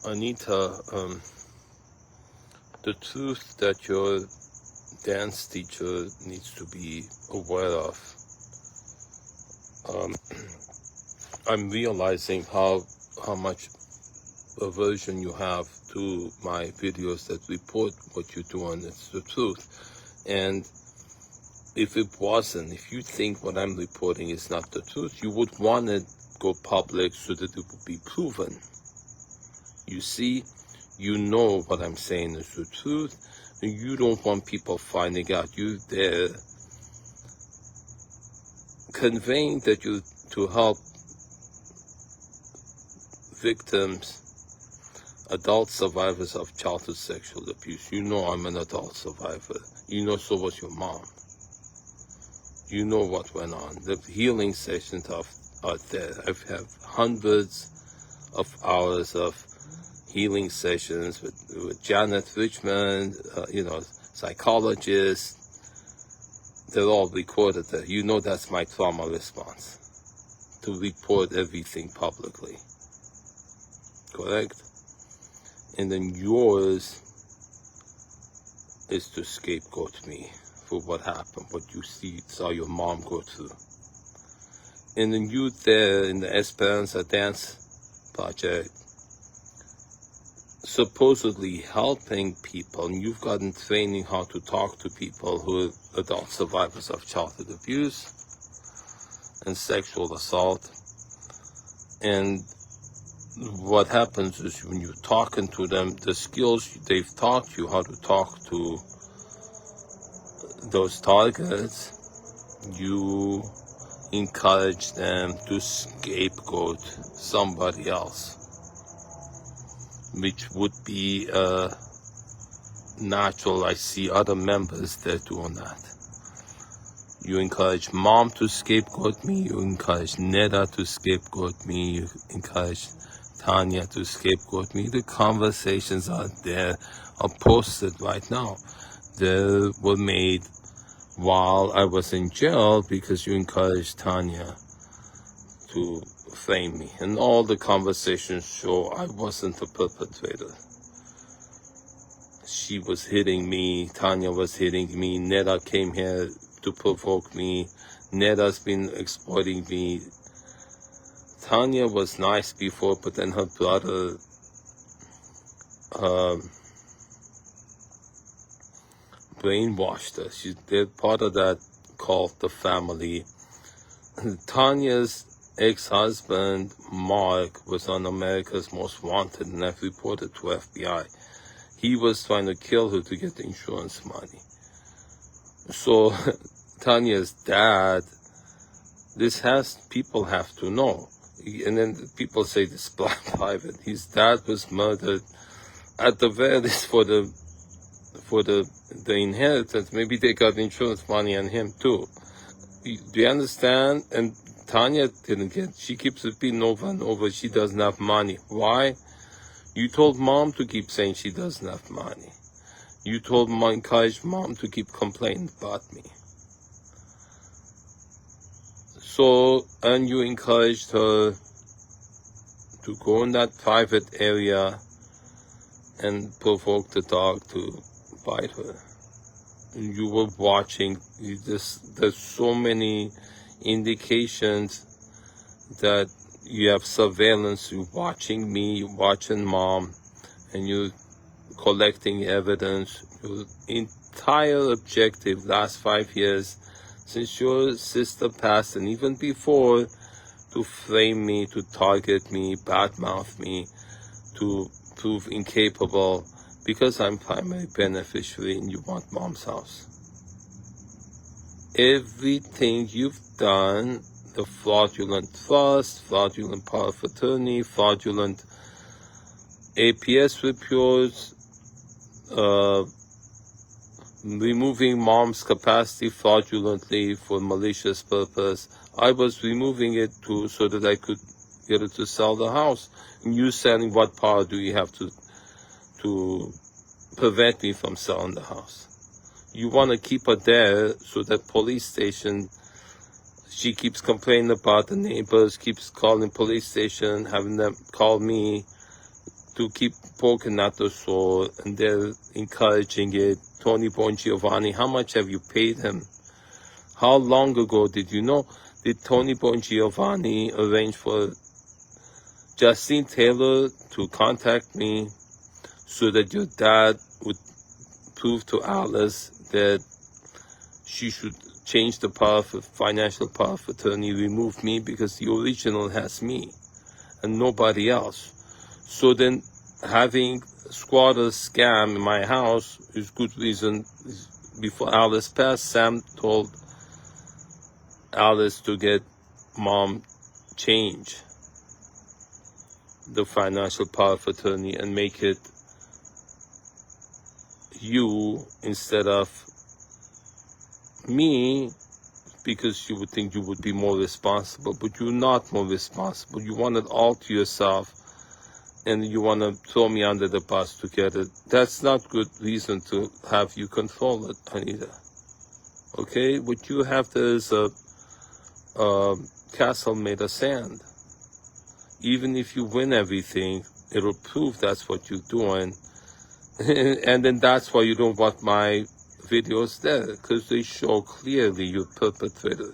Anita, the truth that your dance teacher needs to be aware of. I'm realizing how much aversion you have to my videos that report what you're doing. It's the truth. And if it wasn't, if you think what I'm reporting is not the truth, you would want to go public so that it would be proven. You see, you know what I'm saying is the truth, and you don't want people finding out. You're there conveying that you to help victims, adult survivors of childhood sexual abuse. You know I'm an adult survivor. You know so was your mom. You know what went on. The healing sessions are there. I've had hundreds of hours of healing sessions with Janet Richmond, psychologists. They're all recorded there. You know that's my trauma response, to report everything publicly. Correct? And then yours is to scapegoat me for what happened, what you saw your mom go through. And then you there in the Esperanza Dance Project, supposedly helping people, and you've gotten training how to talk to people who are adult survivors of childhood abuse and sexual assault. And what happens is when you're talking to them, the skills they've taught you how to talk to those targets, you encourage them to scapegoat somebody else, which would be natural. I see other members there doing that. You encourage mom to scapegoat me, you encourage Neda to scapegoat me, you encourage Tanya to scapegoat me. The conversations are there, are posted right now. They were made while I was in jail because you encouraged Tanya to frame me. And all the conversations show I wasn't the perpetrator. She was hitting me, Tanya was hitting me, Neda came here to provoke me, Neda's been exploiting me. Tanya was nice before, but then her brother brainwashed her. They're part of that called the family. Tanya's ex-husband, Mark, was on America's Most Wanted, and I've reported to FBI. He was trying to kill her to get the insurance money. So Tanya's dad, people have to know. And then people say this is private. His dad was murdered at the very least for the inheritance. Maybe they got insurance money on him too. Do you understand? And Tanya didn't get, she keeps repeating over and over, she doesn't have money. Why? You told mom to keep saying she doesn't have money. You encouraged mom to keep complaining about me. So, and you encouraged her to go in that private area and provoke the dog to bite her. And you were watching. There's so many indications that you have surveillance. You're watching me, you're watching mom, and you're collecting evidence. Your entire objective last 5 years, since your sister passed and even before, to frame me, to target me, badmouth me, to prove incapable, because I'm primary beneficiary and you want mom's house. Everything you've done, the fraudulent trust, fraudulent power of attorney, fraudulent APS reports, removing mom's capacity fraudulently for malicious purpose. I was removing it so that I could get her to sell the house. And you saying, what power do you have to prevent me from selling the house? You want to keep her there so that police station, she keeps complaining about the neighbors, keeps calling police station, having them call me to keep poking at the soul, and they're encouraging it. Tony Bongiovanni, how much have you paid him? How long ago did you know? Did Tony Bongiovanni arrange for Justine Taylor to contact me so that your dad would prove to Alice that she should change the financial power of attorney, remove me, because the original has me and nobody else. So then having squatters scam in my house is good reason. Before Alice passed, Sam told Alice to get mom change the financial power of attorney and make it you instead of me, because you would think you would be more responsible, but you're not more responsible. You want it all to yourself, and you want to throw me under the bus to get it. That's not good reason to have you control it, Anita. Okay? What you have there is a castle made of sand. Even if you win everything, it'll prove that's what you're doing. And then that's why you don't want my videos there, because they show clearly you're perpetrator.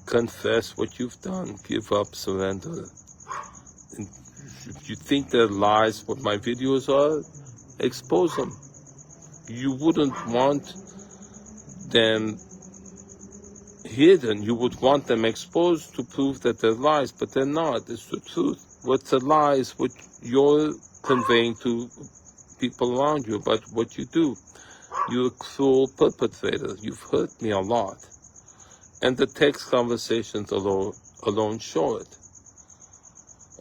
Confess what you've done. Give up, surrender. And if you think they're lies, what my videos are, expose them. You wouldn't want them hidden. You would want them exposed to prove that they're lies, but they're not. It's the truth. What's a lie is what you're conveying to people around you about what you do. You're a cruel perpetrator. You've hurt me a lot. And the text conversations alone show it.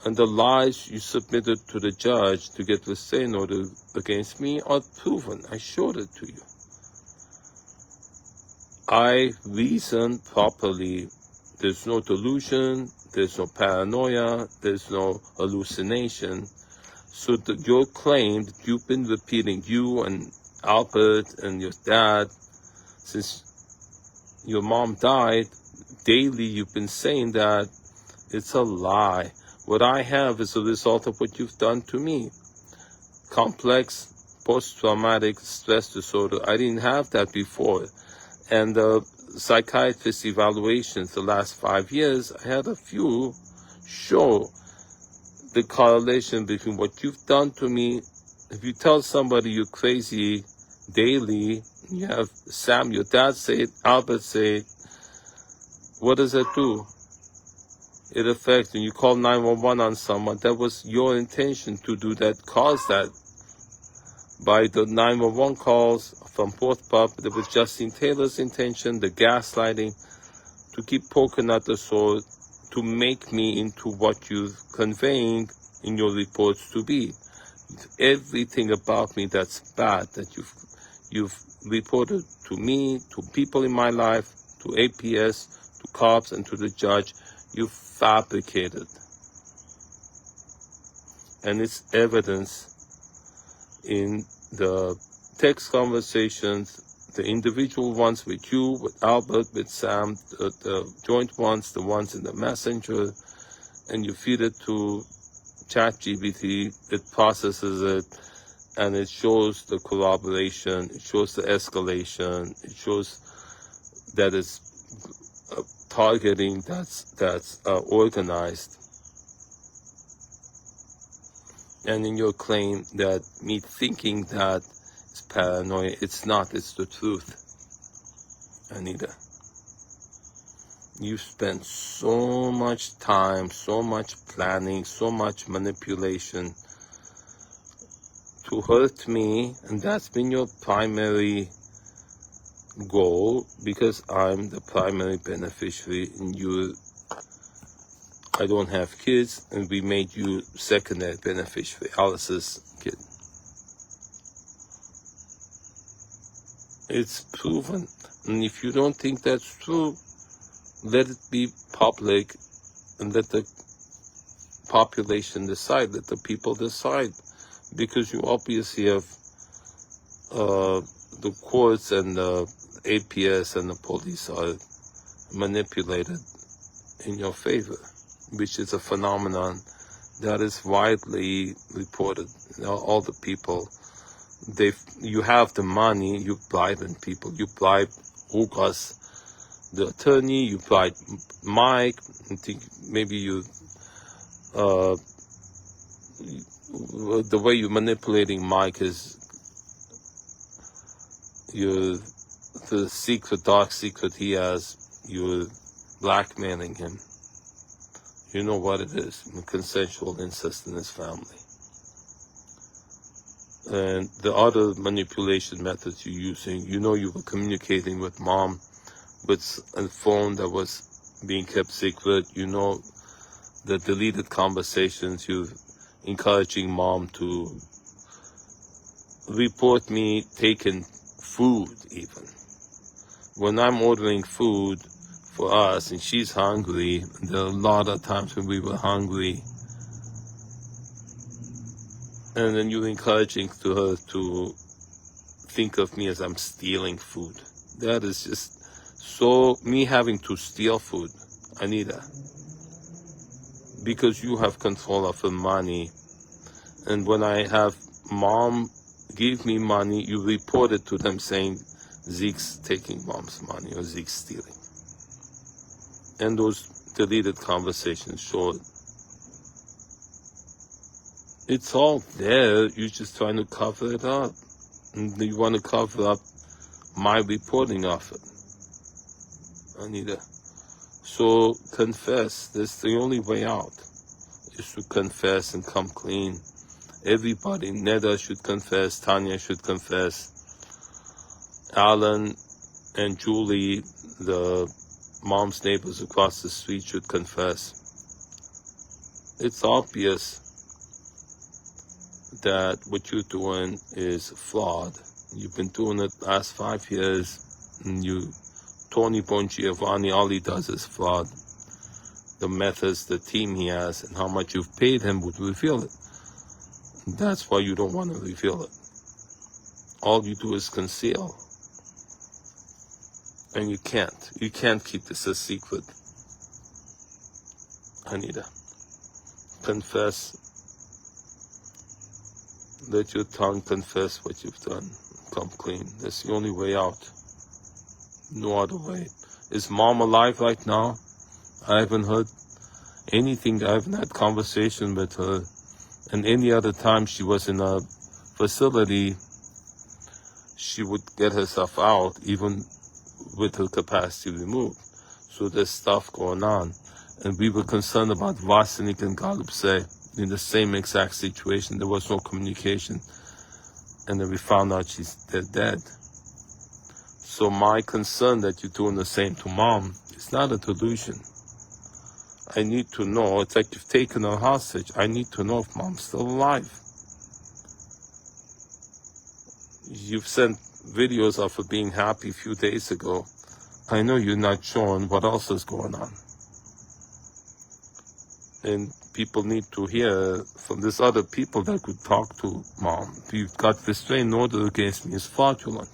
And the lies you submitted to the judge to get restraining order against me are proven. I showed it to you. I reason properly. There's no delusion, there's no paranoia, there's no hallucination. So your claim that you've been repeating, you and Albert and your dad, since your mom died, daily you've been saying that, it's a lie. What I have is a result of what you've done to me. Complex post-traumatic stress disorder. I didn't have that before. And the psychiatrist evaluations the last 5 years, I had a few show the correlation between what you've done to me. If you tell somebody you're crazy daily, you have Sam, your dad, say it, Albert say it, what does that do? It affects, when you call 911 on someone, that was your intention to do that, cause that. By the 911 calls from Fourth Pup, that was Justine Taylor's intention, the gaslighting, to keep poking at the soul, to make me into what you're conveying in your reports to be. Everything about me that's bad, that you've reported to me, to people in my life, to APS, to cops, and to the judge, you fabricated. And it's evidence in the text conversations, the individual ones with you, with Albert, with Sam, the joint ones, the ones in the messenger, and you feed it to ChatGPT, it processes it, and it shows the corroboration, it shows the escalation, it shows that it's targeting that's organized. And in your claim that me thinking that is paranoia, it's not, it's the truth, Anita. You spent so much time, so much planning, so much manipulation to hurt me, and that's been your primary goal, because I'm the primary beneficiary and I don't have kids, and we made you secondary beneficiary, Alice's kid. It's proven. And if you don't think that's true, let it be public and let the population decide, let the people decide. Because you obviously have the courts and the APS and the police are manipulated in your favor, which is a phenomenon that is widely reported. All the people, you have the money, you bribe people. You bribe Lucas, the attorney, you bribe Mike, I think maybe the way you're manipulating Mike is the secret, dark secret he has, you're blackmailing him. You know what it is, consensual incest in his family. And the other manipulation methods you're using, you were communicating with mom with a phone that was being kept secret. The deleted conversations, you're encouraging mom to report me taking food even. When I'm ordering food for us and she's hungry, there are a lot of times when we were hungry, and then you're encouraging to her to think of me as I'm stealing food. That is just so me having to steal food, Anita, because you have control of the money. And when I have mom give me money, you report it to them saying Zeke's taking mom's money or Zeke's stealing. And those deleted conversations show it. It's all there, you're just trying to cover it up. And you want to cover up my reporting of it, Anita. So confess. That's the only way out, is to confess and come clean. Everybody, Neda should confess, Tanya should confess, Alan and Julie, the mom's neighbors across the street, should confess. It's obvious that what you're doing is flawed. You've been doing it the last 5 years, and Tony Bongiovanni, all he does is flawed. The methods, the team he has, and how much you've paid him would reveal it. And that's why you don't want to reveal it. All you do is conceal. And you can't. You can't keep this a secret, Anita. Confess. Let your tongue confess what you've done. Come clean. That's the only way out. No other way. Is mom alive right now? I haven't heard anything. I haven't had conversation with her. And any other time she was in a facility, she would get herself out, even with her capacity removed. So there's stuff going on. And we were concerned about Vasenik and Galupse in the same exact situation. There was no communication. And then we found out they're dead. So my concern that you're doing the same to mom is not a delusion. I need to know. It's like you've taken her hostage. I need to know if mom's still alive. You've sent videos of her being happy a few days ago. I know you're not showing what else is going on. And people need to hear from these other people that could talk to mom. You've got restraining order against me. It's fraudulent.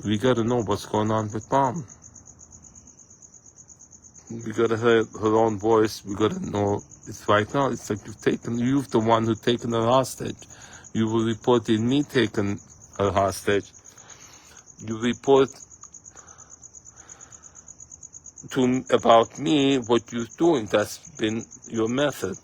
We got to know what's going on with mom. We got to hear her own voice. We got to know it's right now. It's like you're the one who's taken her hostage. You were reporting me taking her hostage. You report about me what you're doing. That's been your method.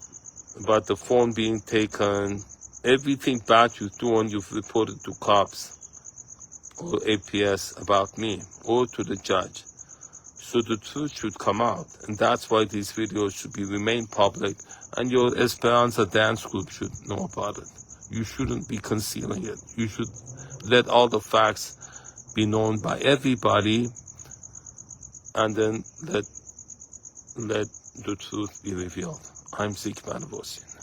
About the phone being taken, everything bad you're doing, you've reported to cops or APS about me or to the judge. So the truth should come out, and that's why these videos should remain public, and your Esperanza Dance group should know about it. You shouldn't be concealing it. You should let all the facts be known by everybody, and then let the truth be revealed. I'm Zeke Matevosian.